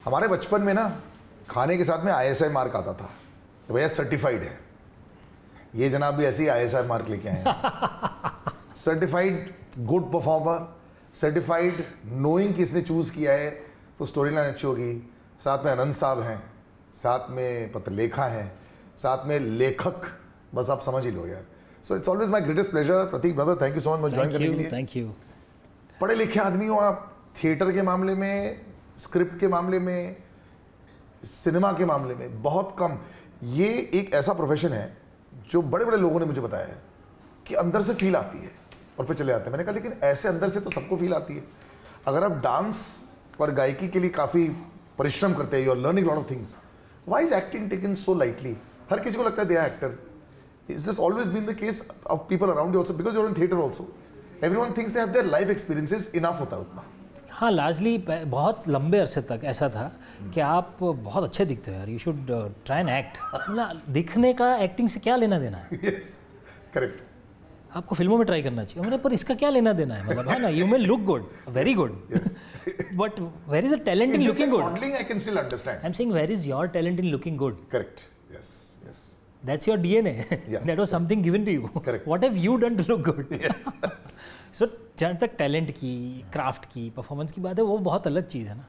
हमारे बचपन में ना खाने के साथ में ISI मार्क आता था तो भैया सर्टिफाइड है। ये जनाब भी ऐसे ही ISI मार्क लेके आए हैं। Certified good performer, certified knowing कि इसने चूज किया है तो स्टोरी लाइन अच्छी होगी। साथ में अनंत साहब हैं, साथ में पत्रलेखा हैं, साथ में लेखक, बस आप समझ ही लो यार। So it's always my greatest pleasure. Pratik brother, thank you so much join करने के लिए। Thank you. पढ़े लिखे आदमी हो आप, थिएटर के मामले में, स्क्रिप्ट के मामले में, सिनेमा के मामले में बहुत कम। ये एक ऐसा प्रोफेशन है जो बड़े बड़े लोगों ने मुझे बताया है कि अंदर से फील आती है और फिर चले आते हैं। मैंने कहा लेकिन ऐसे अंदर से तो सबको फील आती है। अगर आप डांस और गायकी के लिए काफ़ी परिश्रम करते हैं, you are learning lot of things, why is acting taken so lightly? हर किसी को लगता है they are actor. Is this always been the case of people around you also? Because you are in theatre also, everyone thinks they have their life experiences, enough होता है उतना। हाँ, largely बहुत लंबे अरसे तक ऐसा था कि आप बहुत अच्छे दिखते हो यार, you should try and act. ना, दिखने का एक्टिंग से क्या लेना देना है? Yes, correct. आपको फिल्मों में ट्राई करना चाहिए। मैंने पर इसका क्या लेना देना है? मतलब हाँ ना, you may look good, very good, but where is the talent in looking good? Modelling I can still understand. I am saying where is your talent in looking good? Correct, yes yes, that's your DNA. Yeah. That was something given to you. Correct. What have you done to look good? So जहाँ तक talent की, craft की, performance की बात है, वो बहुत अलग चीज़ है ना।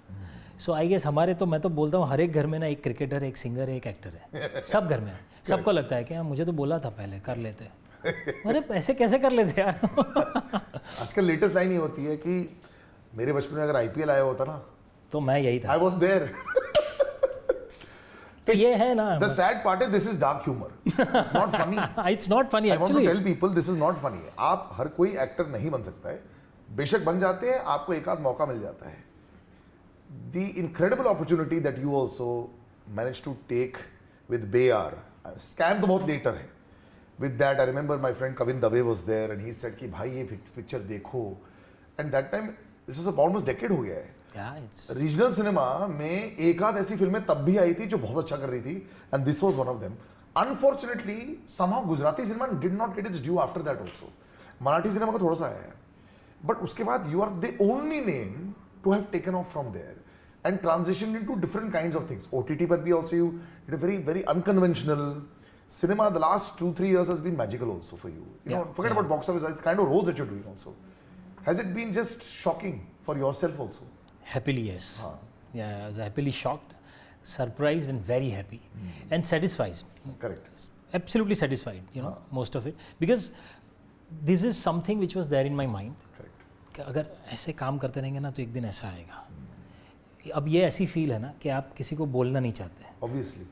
सो आई गेस हमारे तो, मैं तो बोलता हूँ हर एक घर में ना एक क्रिकेटर, एक सिंगर है, एक एक्टर है। सब घर में है। सबको लगता है कि हाँ मुझे तो बोला था पहले कर लेते। अरे ऐसे कैसे कर लेते यार? आजकल लेटेस्ट लाइन ये होती है कि मेरे बचपन में अगर IPL आया होता ना तो मैं यही था। I was there. तो ये है ना, The sad part is this is dark humor. It's not funny. it's not funny I want to actually. tell people this is not funny. आप हर कोई एक्टर नहीं बन सकता है, बेशक बन जाते हैं, आपको एक आध मौका मिल जाता है। The incredible opportunity that you also managed to take with Bayar. Scam तो बहुत later है। With that I remember my friend Kavin Dave was there and he said कि भाई ये पिक्चर देखो, and that time it was almost decade हो गया है। Yeah, it's रीजनल सिनेमा में एक आध ऐसी फिल्में तब भी आई थी जो बहुत अच्छा कर रही थी, and this was one of them. Unfortunately somehow Gujarati cinema did not get its due after that also. Marathi cinema का थोड़ा सा आया है, बट उसके बाद you are the only name to have taken off from there and transition into different kinds of things. OTT पर भी also you did a very very unconventional cinema. The last 2-3 years has been magical also for you. You know, forget about box office, the kind of roles that you're doing also. Has it been just shocking for yourself also? happily, yes. Yeah, I was happily shocked, surprised and very happy, and satisfied. Correct. Absolutely satisfied, you know, most of it, because this is something which was there in my mind. Correct. कि अगर ऐसे काम करते रहेंगे ना तो एक दिन ऐसा आएगा। अब ये ऐसी फील है ना कि आप किसी को बोलना नहीं चाहते। Obviously.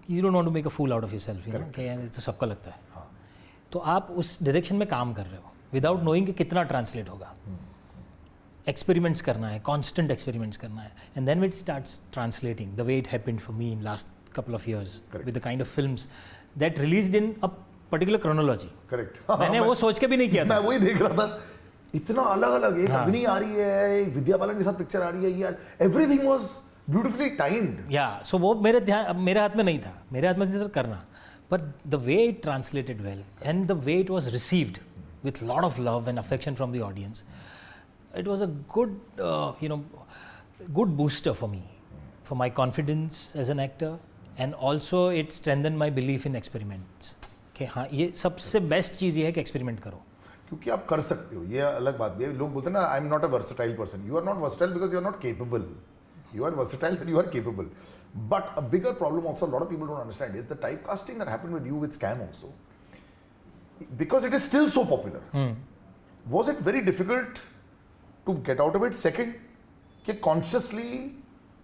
You don't want to make a fool out of yourself, you know, कि यार तो सबको लगता है। हाँ. तो आप उस डायरेक्शन में काम कर रहे हो विदाउट नोइंग कि कितना ट्रांसलेट होगा। एक्सपेरिमेंट्स करना है, कांस्टेंट एक्सपेरिमेंट्स करना है, and then it starts translating the way it happened for me in last couple of years with the kind of films that released in a particular chronology. Correct. मैंने वो सोच के भी नहीं किया था। मैं वही देख रहा था, इतना अलग अलग, एक अग्नि आ रही है, एक विद्या बालन के साथ पिक्चर आ रही है यार, एवरीथिंग वाज ब्यूटीफुली टाइम्ड। या सो वो मेरे हाथ में नहीं था, मेरे हाथ में था करना, but the way it translated well and the way it was received with lot of love and affection from the audience, it was a good good booster for me, for my confidence as an actor, and also it strengthened my belief in experiments कि हाँ ये सबसे best चीज़ ये है कि experiment करो, क्योंकि आप कर सकते हो। ये अलग बात भी है, लोग बोलते हैं ना I am not a versatile person. You are not versatile because you are not capable, you are versatile and you are capable. But a bigger problem also, a lot of people don't understand, is the typecasting that happened with you with Scam also, because it is still so popular. Was it very difficult to get out of it? Second, कि consciously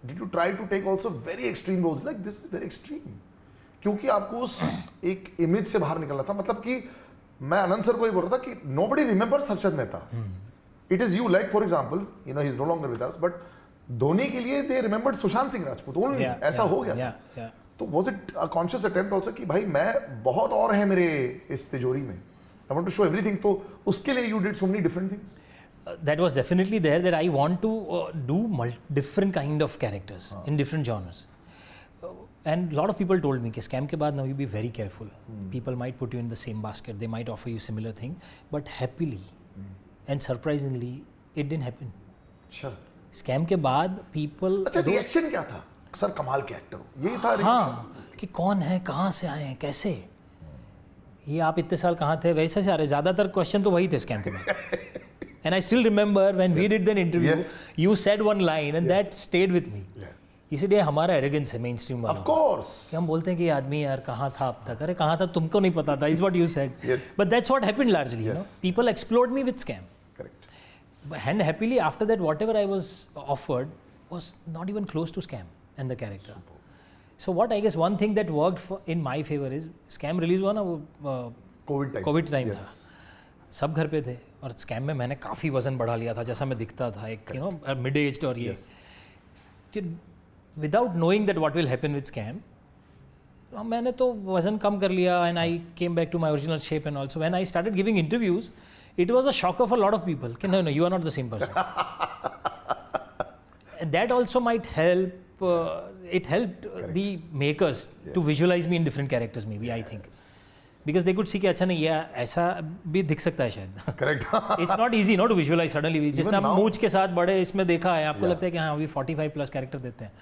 did you try to take also very extreme roles like this is very extreme, क्योंकि आपको उस एक image से बाहर निकलना था। मतलब कि मैं अनंत सर को ये बोल रहा था कि nobody remembers Harshad Mehta. It is you, like for example, you know, he's no longer with us, but Dhoni के लिए दे रिमेंबर्ड सुशांत सिंह राजपूत ओनली, ऐसा हो गया था। तो was it a conscious attempt also कि भाई मैं बहुत और है मेरे इस तिजोरी में, I want to show everything, तो उसके लिए you did so many different things? That was definitely there, that I want to do different kind of characters in different genres. And lot of people told me कि scam के बाद now you be very careful. People might put you in the same basket, they might offer you similar thing, but happily and surprisingly it didn't happen. अच्छा, scam के बाद people अच्छा reaction क्या था? Sir कमाल के एक्टर हो, यही था reaction? हाँ कि कौन है, कहाँ से आए हैं, कैसे, ये आप इतने साल कहाँ थे, वैसे से आ रहे. ज़्यादातर क्वेश्चन तो वही थे स्कैम के बाद. And I still remember when we did that interview, you said one line and that stayed with me. इसीलिए हमारा एरोगेंस है मेन स्ट्रीम वाला. Of course. कि हम बोलते हैं कि ये आदमी यार कहाँ था अब तक. अरे कहाँ था, तुमको नहीं पता था, is what you said. Yes. But that's what happened largely, you know. Yes. People explored me with scam. Correct. And happily after that, whatever I was offered was not even close to scam and the character. So what I guess one thing that worked in my favor is scam release हुआ ना वो Covid time था. सब घर पे थे और scam में मैंने काफ़ी वजन बढ़ा लिया था, जैसा मैं दिखता था, एक यू नो मिड एज्ड. और ये कि without knowing that what will happen with scam, मैंने तो वजन कम कर लिया and I came back to my original shape. And also when I started giving interviews, it was a shocker for a lot of people. No, you are not the same person. And that also might help. It helped the makers to visualize me in different characters, maybe. I think because they could see कि अच्छा नहीं ये ऐसा भी दिख सकता है शायद. Correct. It's not easy not to visualize suddenly. जिसने आप मूंछ के साथ बड़े इसमें देखा है, आपको लगता है कि हाँ अभी 45 प्लस कैरेक्टर देते हैं.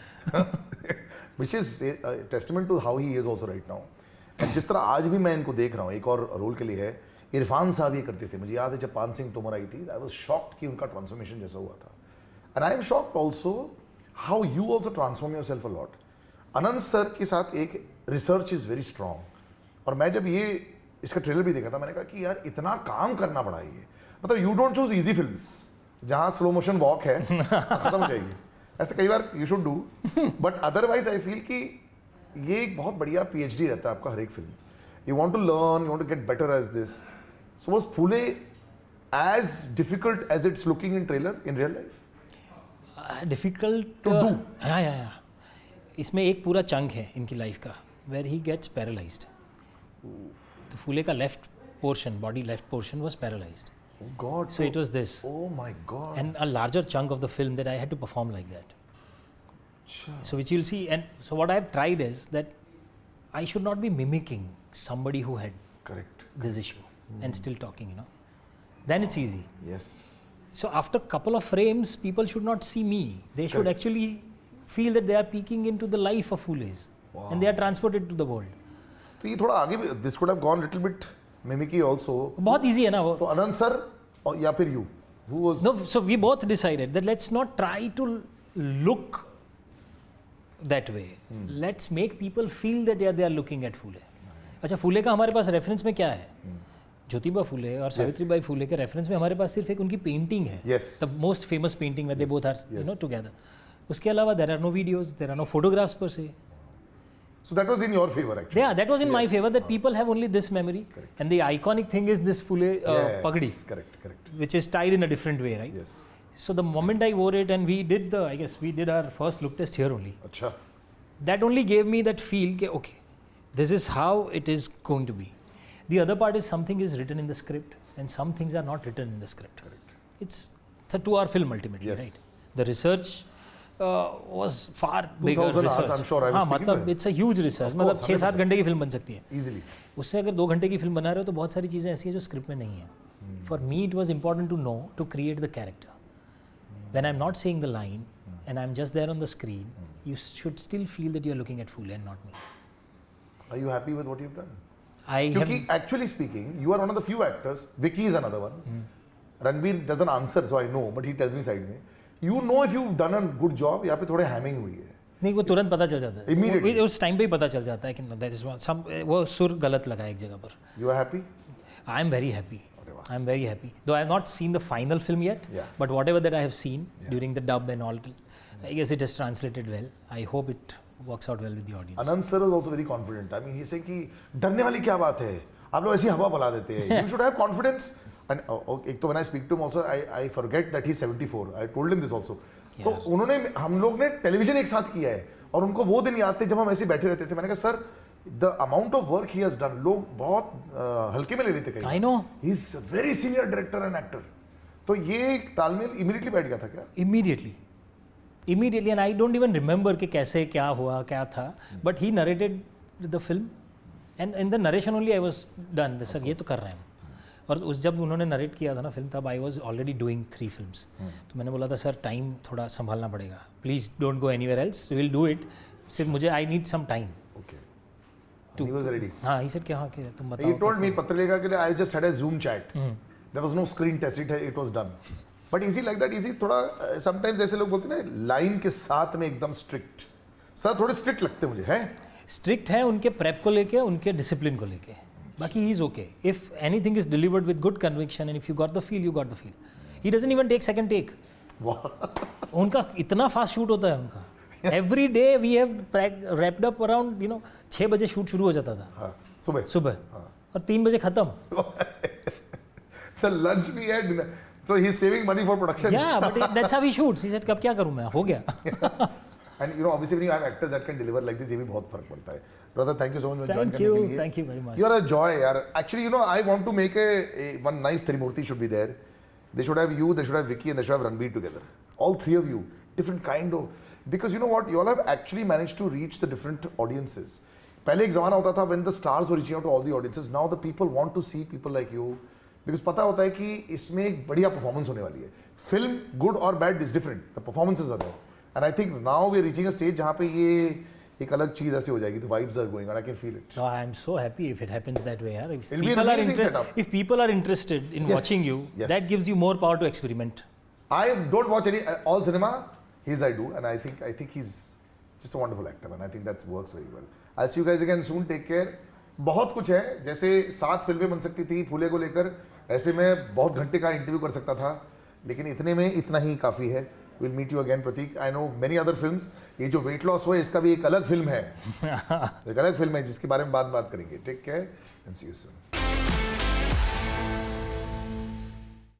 Which is a testament to how he is also right now. And जिस तरह आज भी मैं इनको देख रहा हूँ, एक और रोल के लिए है. इरफान साहब ये करते थे. मुझे याद है जब पान सिंह तोमर आई थी, आई वाज शॉक्ड कि उनका ट्रांसफॉर्मेशन जैसा हुआ था. And I am shocked also how you also transform your self a lot. Anant sir के साथ एक रिसर्च इज वेरी स्ट्रॉन्ग. और मैं जब ये इसका ट्रेलर भी देखा था, मैंने कहा कि यार इतना काम करना पड़ा ये. मतलब you don't choose easy films जहाँ स्लो मोशन वॉक है खत्म हो जाएगी. ऐसे कई बार you should do, but otherwise I feel कि ये एक बहुत बढ़िया PhD रहता है आपका हर एक film. You want to learn, you want to get better as this. So was Phule as difficult as it's looking in trailer in real life? Difficult to do. हाँ. इसमें एक पूरा चंक है इनकी लाइफ का where he gets paralyzed. तो फूले का left portion, body left portion was paralyzed. Oh God. So it was this. Oh my God. And a larger chunk of the film that I had to perform like that. So which you'll see. And so what I've tried is that I should not be mimicking somebody who had Correct. this issue. And still talking, you know, then it's easy. Yes. So after couple of frames, people should not see me. They should actually feel that they are peeking into the life of Phule's, and they are transported to the world. तो ये थोड़ा आगे भी, this could have gone little bit mimicky also. बहुत easy है ना वो. तो अनंत सर और या फिर you, who was? No, so we both decided that let's not try to look that way. Let's make people feel that they are looking at Phule. अच्छा फूले का हमारे पास रेफरेंस में क्या है? ज्योतिबा फूले और सावित्रीबाई फूले के रेफरेंस में हमारे पास सिर्फ एक उनकी पेंटिंग है. The most famous painting where they both are you know together. उसके अलावा there are no videos, there are no photographs per se. So that was in your favor actually. Yeah, that was in my favor that people have only this memory. Correct. And the iconic thing is this Phule pagdi. Correct. Which is tied in a different way, right? Yes. So the moment I wore it and we did our first look test here only. अच्छा. That only gave me that feel that okay, this is how it is going to be. The other part is something is written in the script and some things are not written in the script. Correct. It's a 2-hour film ultimately, Yes. right? The research was far bigger 2000 hours, research. I'm sure I was हाँ speaking मतलब with. it's a huge research. मतलब 6-7 घंटे की film बन सकती है. Easily. उससे अगर 2 घंटे की फिल्म बना रहे हो तो बहुत सारी चीज़ें ऐसी हैं जो स्क्रिप्ट में नहीं है. For me it was important to know to create the character. When I'm not saying the line and I'm just there on the screen, you should still feel that you're looking at Phule and not me. Are you happy with what you've done? क्योंकि actually speaking, you are one of the few actors. Vicky is another one. Ranveer doesn't answer, so I know, but he tells me side में. You know if you've done a good job. यहाँ पे थोड़े Hamming हुई है. नहीं वो तुरंत पता चल जाता है. Immediately. उस टाइम पे ही पता चल जाता है कि that is some वो सुर गलत लगा एक जगह पर. You are happy? I am very happy. I'm very happy. Though I have not seen the final film yet, but whatever that I have seen during the dub and all, I guess it has translated well. I hope it works out well with the audience. Anand sir is also very confident. I mean, he's saying कि डरने वाली क्या बात है? आप लोग ऐसी हवा बना देते हैं. You should have confidence. And एक तो when I speak to him also, I forget that he's 74. I told him this also. तो उन्होंने हम लोग ने टेलीविजन एक साथ किया है और उनको वो दिन याद थे जब हम ऐसे बैठे रहते थे. मैंने कहा sir the amount of work he has done, लोग बहुत हल्के में ले लेते कहीं. I know. He's a very senior director and actor. तो ये तालमेल immediately बैठ गया था क्या? Immediately, and I don't even remember कि कैसे क्या हुआ क्या था. But he narrated the film, and in the narration only I was done. Sir ये तो कर रहे हैं. और उस जब उन्होंने नरेट किया था ना फिल्म, तब I was already doing 3 films. तो मैंने बोला था सर टाइम थोड़ा संभालना पड़ेगा, please don't go anywhere else, will do it, सिर्फ मुझे I need some time. Okay. He was ready. हाँ ही सर क्या, हाँ क्या तुम बताओ। He told me पत्रलेखा के लिए I just had a Zoom chat. There was no screen test. It was done. But easy like that, easy थोड़ा sometimes ऐसे लोग बोलते हैं ना लाइन के साथ में एकदम strict. सर थोड़े strict लगते मुझे हैं। स्ट्रिक्ट है उनके प्रेप को लेके, उनके डिसिप्लिन को लेके, बाकी he is okay if anything is delivered with good conviction and if you got the feel, you got the feel. He doesn't even take second take. उनका इतना फास्ट शूट होता है उनका। Every day we have wrapped up around 6 बजे shoot शुरू हो जाता था। हाँ, सुबह सुबह और 3 बजे खत्म। The lunch भी है dinner. So he's saving money for production. Yeah, but that's how he shoots. He said कब क्या करूँ मैं, हो गया। And obviously when you have actors that can deliver like this, ये भी बहुत फर्क पड़ता है। Brother, thank you so much for join करने के लिए। Thank you very much. You are a joy, यार। Actually, I want to make one nice Trimurti should be there. They should have you, they should have Vicky, and they should have Ranveer together. All 3 of you, different kind of. Because you know what, you all have actually managed to reach the different audiences. पहले एक ज़माना होता था when the stars were reaching out to all the audiences. Now the people want to see people like you. Because पता होता है कि इसमें एक बढ़िया performance होने वाली है. Film, good or bad, is different. The performances are there. And I think now we are reaching a stage जहाँ पे ये एक अलग चीज़ ऐसी हो जाएगी. The vibes are going on. I can feel it. No, I am so happy if it happens that way. Yaar. If, It'll be an people are amazing setup. if people are interested in Yes, watching you, yes. that gives you more power to experiment. I don't watch any all cinema. His I do, and I think he's just a wonderful actor, and I think that works very well. I'll see you guys again soon. Take care. बहुत कुछ है, जैसे 7 फिल्में बन सकती थी फूले को लेकर, ऐसे में बहुत घंटे का इंटरव्यू कर सकता था, लेकिन इतने में इतना ही काफ़ी है. We'll meet you again, Pratik. I know many other films. ये जो weight loss हुआ है, इसका भी एक अलग फिल्म है. एक अलग फिल्म है जिसके बारे में बात करेंगे. Take care and see you soon.